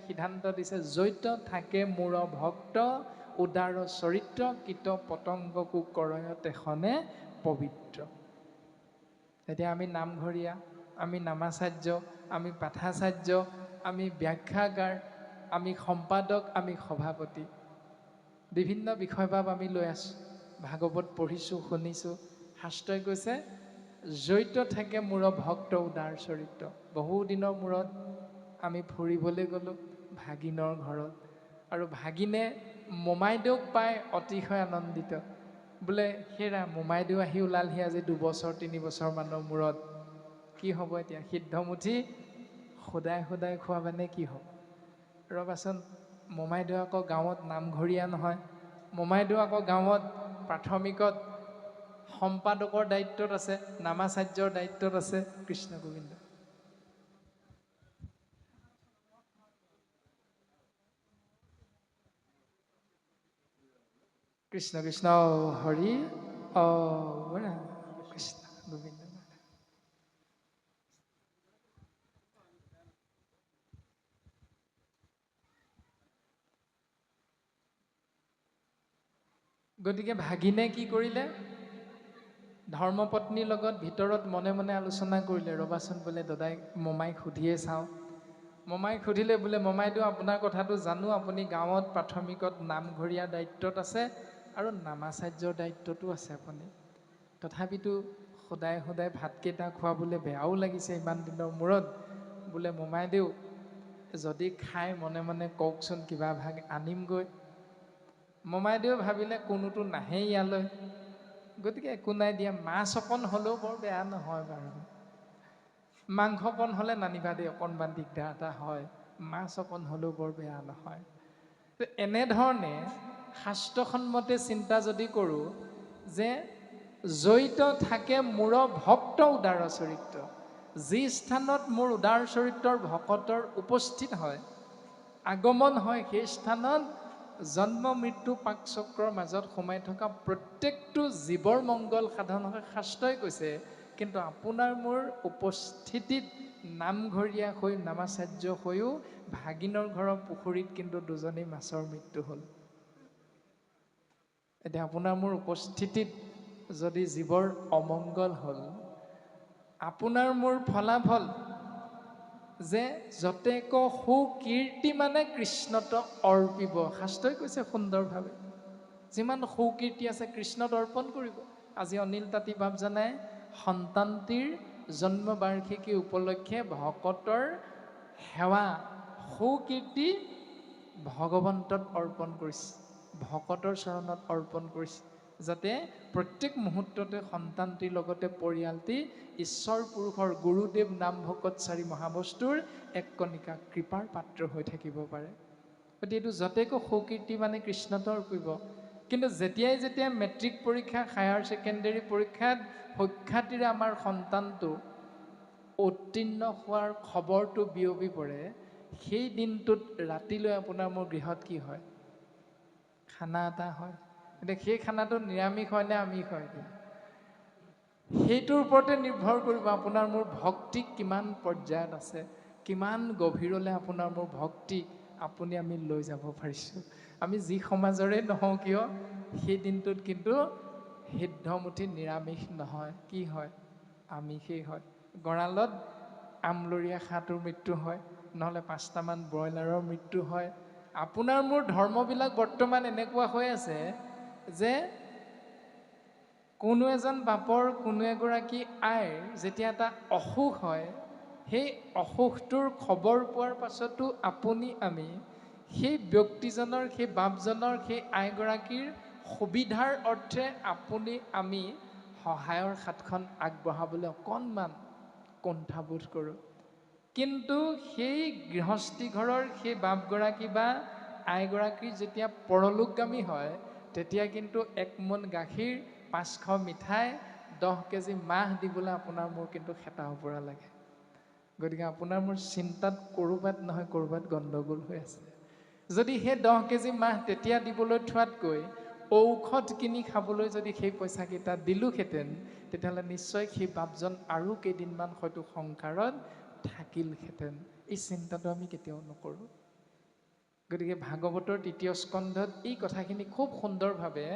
সিদ্ধান্ত দিছে, জৈত থাকে মোৰ ভক্ত উদাৰ চৰিত্ৰ, কীট পতংগকো কৰয় তেখনে পবিত্ৰ। এতিয়া আমি নামঘৰীয়া, আমি নামাচাৰ্য, আমি পাঠাচাৰ্য, আমি ব্যাখ্যাকাৰ, আমি সম্পাদক, আমি সভাপতি, বিভিন্ন বিষয়ভাৱ আমি লৈ আছোঁ, ভাগৱত পঢ়িছোঁ, শুনিছোঁ। শাস্ত্ৰই কৈছে জৈত থাকে মোৰ ভক্ত উদাৰ চৰিত্ৰ। বহুদিনৰ মূৰত আমি ফুৰিবলৈ গ'লোঁ ভাগিনৰ ঘৰত, আৰু ভাগিনে মোমাইদেউক পাই অতিশয় আনন্দিত। বোলে হেৰা মোমাইদেউ আহি ওলালহি আজি 2 বছৰ 3 বছৰ মানৰ মূৰত, কি হ'ব এতিয়া? সিদ্ধমুঠি সদায় সদায় খোৱাবানে কি হ'ব? ৰ'বাচোন, মোমাইদেউ আকৌ গাঁৱত নামঘৰীয়া নহয়, মোমাইদেউ আকৌ গাঁৱত প্ৰাথমিকত সম্পাদকৰ দায়িত্বত আছে, নামাচাৰ্যৰ দায়িত্বত আছে। কৃষ্ণ গোবিন্দ। কৃষ্ণ কৃষ্ণ হৰি কৃষ্ণ গোবিন্দ। গতিকে ভাগিনে কি কৰিলে? ধৰ্মপত্নীৰ লগত ভিতৰত মনে মনে আলোচনা কৰিলে, ৰ'বাচোন বোলে দাদাই মোমাইক সুধিয়ে চাওঁ। মোমাইক সুধিলে, বোলে মোমাইদেউ আপোনাৰ কথাটো জানো, আপুনি গাঁৱত প্ৰাথমিকত নামঘৰীয়া দায়িত্বত আছে আৰু নামাচাৰ্যৰ দায়িত্বতো আছে আপুনি। তথাপিতো সদায় সদায় ভাতকেইটা খোৱাবলৈ বেয়াও লাগিছে ইমান দিনৰ মূৰত। বোলে মোমাইদেউ যদি খাই মনে মনে কওকচোন, কিবা ভাগ আনিমগৈ। মোমাইদেউ ভাবিলে কোনোতো নাহে ইয়ালৈ, গতিকে একো নাই দিয়া, মাছ অকণ হ'লেও বৰ বেয়া নহয় বাৰু। মাংস অকণ হ'লে নানিবা দেই, অকণমান দিগদাৰ এটা হয়, মাছ অকণ হ'লেও বৰ বেয়া নহয়। এনেধৰণে শাস্ত্ৰসন্মতে চিন্তা যদি কৰোঁ যে জড়িত থাকে মোৰ ভক্ত উদাৰ চৰিত্ৰ, যি স্থানত মোৰ উদাৰ চৰিত্ৰৰ ভকতৰ উপস্থিত হয়, আগমন হয়, সেই স্থানত জন্ম মৃত্যু পাকচক্ৰৰ মাজত সোমাই থকা প্ৰত্যেকটো জীৱৰ মংগল সাধন হয়, শাস্ত্ৰই কৈছে। কিন্তু আপোনাৰ মোৰ উপস্থিতিত নামঘৰীয়া হৈ নামাচাৰ্য হৈও ভাগিনৰ ঘৰৰ পুখুৰীত কিন্তু 2জনী মাছৰ মৃত্যু হ'ল। এতিয়া আপোনাৰ মোৰ উপস্থিতিত যদি জীৱৰ অমংগল হ'ল, আপোনাৰ মোৰ ফলাফল যে যতেক সুকীৰ্তি মানে কৃষ্ণত অৰ্পিব। শাস্ত্ৰই কৈছে সুন্দৰভাৱে, যিমান সুকীৰ্তি আছে কৃষ্ণত অৰ্পণ কৰিব। আজি অনিল তাঁতী বাপজনাই সন্তানটিৰ জন্ম বাৰ্ষিকী উপলক্ষে ভকতৰ সেৱা সুকীৰ্তি ভগৱন্তত অৰ্পণ কৰিছে, ভকতৰ চৰণত অৰ্পণ কৰিছে, যাতে প্ৰত্যেক মুহূৰ্ততে সন্তানটিৰ লগতে পৰিয়ালটি ঈশ্বৰ পুৰুষৰ গুৰুদেৱ নাম ভকতচাৰী মহাবস্তুৰ এক কণিকা কৃপাৰ পাত্ৰ হৈ থাকিব পাৰে। গতিকে এইটো যতেক সুকীৰ্তি মানে কৃষ্ণত অৰ্পিব। কিন্তু যেতিয়াই মেট্ৰিক পৰীক্ষা, হায়াৰ ছেকেণ্ডেৰী পৰীক্ষাত সুখ্যাতিৰে আমাৰ সন্তানটো উত্তীৰ্ণ হোৱাৰ খবৰটো বিয়পি পৰে, সেই দিনটোত ৰাতিলৈ আপোনাৰ মোৰ গৃহত কি হয়? খানা এটা হয়। এতিয়া সেই খানাটো নিৰামিষ হয় নে আমিষ হয়? সেইটোৰ ওপৰতে নিৰ্ভৰ কৰিব আপোনাৰ মোৰ ভক্তি কিমান পৰ্যায়ত আছে, কিমান গভীৰলৈ আপোনাৰ মোৰ ভক্তি আপুনি আমি লৈ যাব পাৰিছোঁ। আমি যি সমাজৰে নহওঁ কিয়, সেই দিনটোত কিন্তু সিদ্ধমুঠি নিৰামিষ নহয়, কি হয়? আমিষেই হয়। গঁৰালত আমলৰীয়া হাঁহটোৰ মৃত্যু হয়, নহ'লে 5টামান ব্ৰইলাৰৰ মৃত্যু হয়। আপোনাৰ মোৰ ধৰ্মবিলাক বৰ্তমান এনেকুৱা হৈ আছে যে কোনো এজন বাপৰ, কোনো এগৰাকী আইৰ যেতিয়া এটা অসুখ হয়, সেই অসুখটোৰ খবৰ পোৱাৰ পাছতো আপুনি আমি সেই ব্যক্তিজনৰ, সেই বাপজনৰ, সেই আইগৰাকীৰ সুবিধাৰ অৰ্থে আপুনি আমি সহায়ৰ হাতখন আগবঢ়াবলৈ অকণমান কুণ্ঠাবোধ কৰোঁ। কিন্তু সেই গৃহস্থী ঘৰৰ সেই বাপগৰাকী বা আইগৰাকী যেতিয়া পৰলোকগামী হয়, তেতিয়া কিন্তু 1 মোন গাখীৰ, 500 মিঠাই, 10 কেজি মাহ দিবলৈ আপোনাৰ মোৰ কিন্তু হেতা ওপৰা লাগে। গতিকে আপোনাৰ মোৰ চিন্তাত ক'ৰবাত নহয় ক'ৰবাত গণ্ডগোল হৈ আছে। যদি সেই 10 কেজি মাহ তেতিয়া দিবলৈ থোৱাতকৈ ঔষধ কিনি খাবলৈ যদি সেই পইচাকেইটা দিলোহেঁতেন, তেতিয়াহ'লে নিশ্চয় সেই বাপজন আৰু কেইদিনমান হয়তো সংসাৰত থাকিলহেঁতেন। এই চিন্তাটো আমি কেতিয়াও নকৰোঁ। গতিকে ভাগৱতৰ ৩য় স্কন্ধত এই কথাখিনি খুব সুন্দৰভাৱে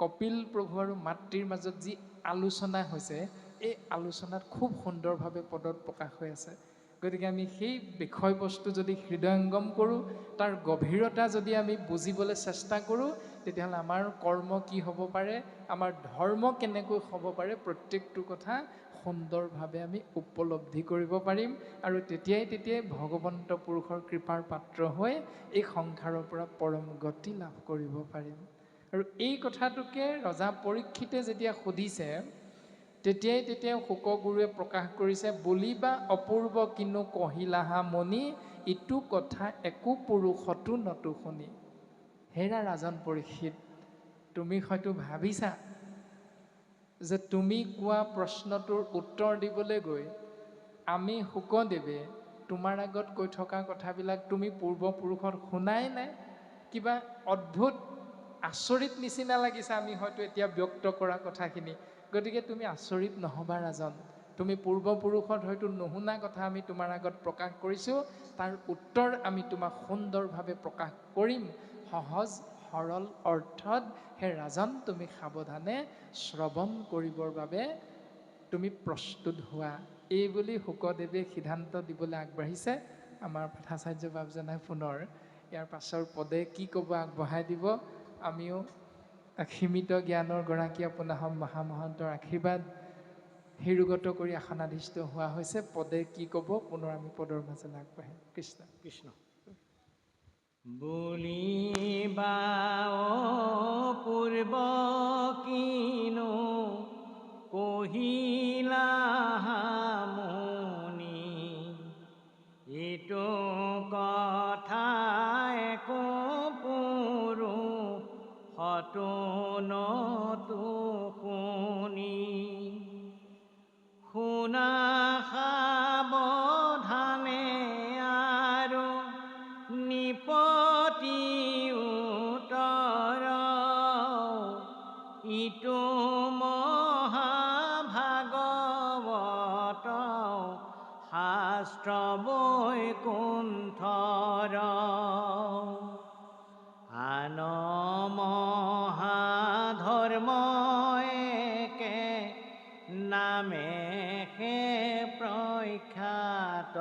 কপিল প্ৰভু আৰু মাতৃৰ মাজত যি আলোচনা হৈছে, এই আলোচনাত খুব সুন্দৰভাৱে পদত প্ৰকাশ হৈ আছে। গতিকে আমি সেই বিষয়বস্তু যদি হৃদয়ংগম কৰোঁ, তাৰ গভীৰতা যদি আমি বুজিবলৈ চেষ্টা কৰোঁ, তেতিয়াহ'লে আমাৰ কৰ্ম কি হ'ব পাৰে, আমাৰ ধৰ্ম কেনেকৈ হ'ব পাৰে, প্ৰত্যেকটো কথা সুন্দৰভাৱে আমি উপলব্ধি কৰিব পাৰিম। আৰু তেতিয়াই ভগৱন্ত পুৰুষৰ কৃপাৰ পাত্ৰ হৈ এই সংসাৰৰ পৰা পৰম গতি লাভ কৰিব পাৰিম। আৰু এই কথাটোকে ৰজা পৰীক্ষিতে যেতিয়া সুধিছে, তেতিয়াই শুকগুৰুৱে প্ৰকাশ কৰিছে, বলিবা অপূৰ্ব কিনো কহিলাহা মণি, ইটো কথা একো পুৰুষতো নতো শুনি। হেৰা ৰাজন পৰীক্ষিত, তুমি হয়তো ভাবিছা যে তুমি কোৱা প্ৰশ্নটোৰ উত্তৰ দিবলৈ গৈ আমি শুকদেৱে তোমাৰ আগত কৈ থকা কথাবিলাক তুমি পূৰ্বপুৰুষত শুনাই নাই। কিবা অদ্ভুত আচৰিত নিচিনা লাগিছে আমি হয়তো এতিয়া ব্যক্ত কৰা কথাখিনি। গতিকে তুমি আচৰিত নহবা ৰাজন, তুমি পূৰ্বপুৰুষত হয়তো নুশুনা কথা আমি তোমাৰ আগত প্ৰকাশ কৰিছোঁ, তাৰ উত্তৰ আমি তোমাক সুন্দৰভাৱে প্ৰকাশ কৰিম সহজ সৰল অৰ্থত। হে ৰাজন, তুমি সাৱধানে শ্ৰৱণ কৰিবৰ বাবে তুমি প্ৰস্তুত হোৱা। এই বুলি শুকদেৱে সিদ্ধান্ত দিবলৈ আগবাঢ়িছে। আমাৰ পাঠাচাৰ্য বাবজনাই পুনৰ ইয়াৰ পাছৰ পদে কি ক'ব আগবঢ়াই দিব। আমিও সীমিত জ্ঞানৰ গৰাকী আপোনাসম মহামহন্তৰ আশীৰ্বাদ হীৰুগত কৰি আসনাধীষ্ঠ হোৱা হৈছে। পদে কি ক'ব পুনৰ আমি পদৰ মাজলৈ আগবাঢ়িম। কৃষ্ণ কৃষ্ণ। বলিবা পূৰ্ব কিনো কহিলাহা মণি, ইটো কথা একো পুৰুষতো নতো শুনি। শুনা সাৱধানে আৰু নিপতি উত্তৰ, ইটো মহাভাগৱত শাস্ত্ৰ বৈকুণ্ঠৰ। আন মহাধৰ্ম একে নামেহে প্ৰখ্যাত,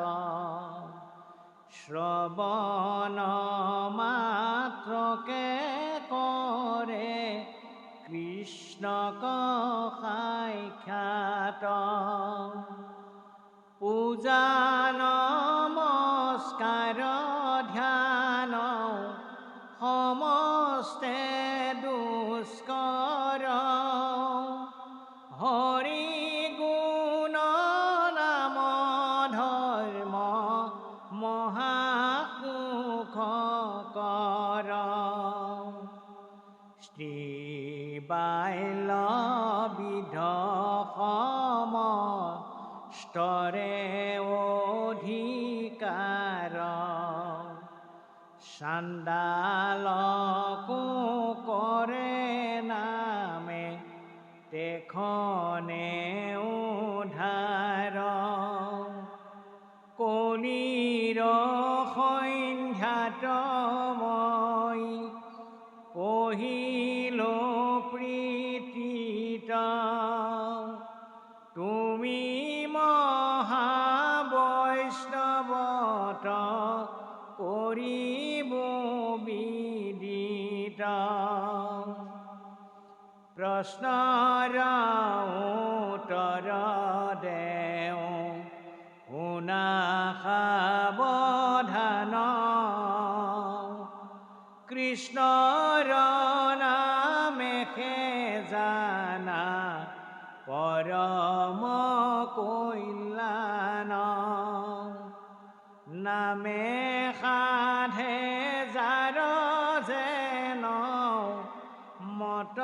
শ্ৰৱণ মাত্ৰকে কৰে কৃষ্ণক সাক্ষাৎ। পূজা নমস্কাৰ ধ্যান সমস্তে দুষ্কৰ, হৰি গুণ নাম ধৰ্ম মহাসুখকৰ। শ্ৰী বাইল বিধ সমস্তৰে অধিকাৰ, চাণ্ডালকো কৰে নামে তেখনে উদ্ধাৰ। কলিৰ সন্ধ্যাত মই পহিলো প্ৰীতিত, তুমি মহাবৈষ্ণৱত কৰিব বিদিত। প্ৰশ্নৰ উত্তৰ দেও শুনা সাৱধান, কৃষ্ণৰ নামেহে জানা পৰম কল্যাণ। নামে সাধে যাৰ যেন মত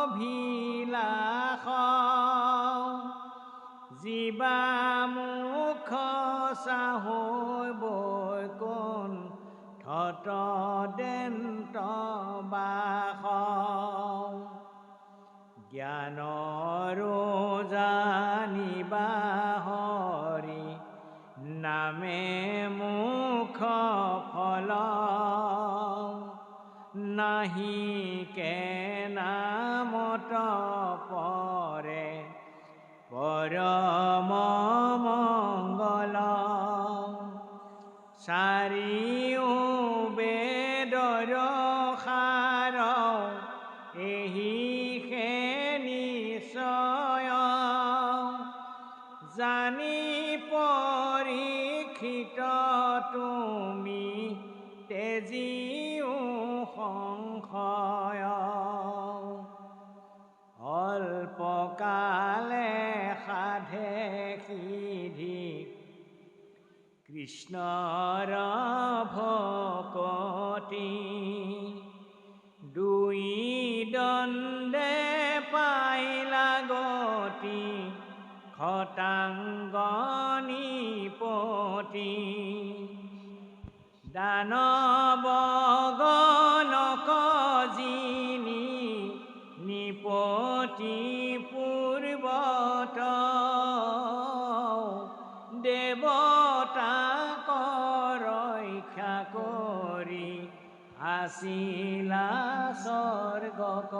অভিলাষ, জীৱা মুখ চাহৈ বৈকুণ্ঠত দেন্ত বাস। জ্ঞানৰো জানিবা হৰি নামে মুখ ফল নাহি কে নামত পৰে পৰম মঙ্গল চাৰিও বেদৰ সাৰ এহি হে নিশ্চয় জানি পৰীক্ষিত তুমি তেজিও সংশয় অল্পকালে সাধে সিদ্ধি কৃষ্ণৰ ভকতি দুই দণ্ডে পাইলা গতি খটাংগনি পতি দানৱ গণক জিনি নিপতি পূৰ্বত দেৱতাক ৰক্ষা কৰি আছিলা স্বৰ্গক